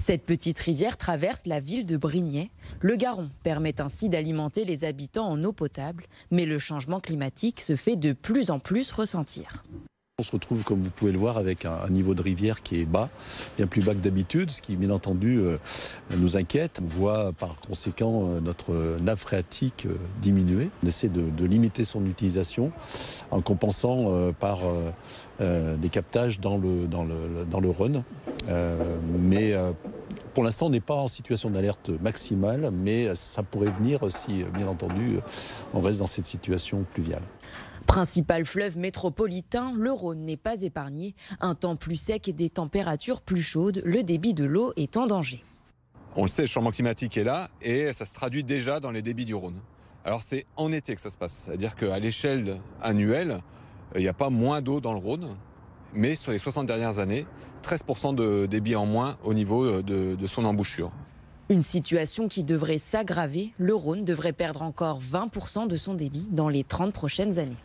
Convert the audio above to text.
Cette petite rivière traverse la ville de Brignais. Le Garon permet ainsi d'alimenter les habitants en eau potable, mais le changement climatique se fait de plus en plus ressentir. On se retrouve, comme vous pouvez le voir, avec un niveau de rivière qui est bas, bien plus bas que d'habitude, ce qui, bien entendu, nous inquiète. On voit par conséquent notre nappe phréatique diminuer. On essaie de limiter son utilisation en compensant par des captages dans le Rhône. Mais pour l'instant, on n'est pas en situation d'alerte maximale, mais ça pourrait venir si, bien entendu, on reste dans cette situation pluviale. Principal fleuve métropolitain, le Rhône n'est pas épargné. Un temps plus sec et des températures plus chaudes, le débit de l'eau est en danger. On le sait, le changement climatique est là et ça se traduit déjà dans les débits du Rhône. Alors c'est en été que ça se passe, c'est-à-dire qu'à l'échelle annuelle, il n'y a pas moins d'eau dans le Rhône, mais sur les 60 dernières années, 13% de débit en moins au niveau de son embouchure. Une situation qui devrait s'aggraver. Le Rhône devrait perdre encore 20% de son débit dans les 30 prochaines années.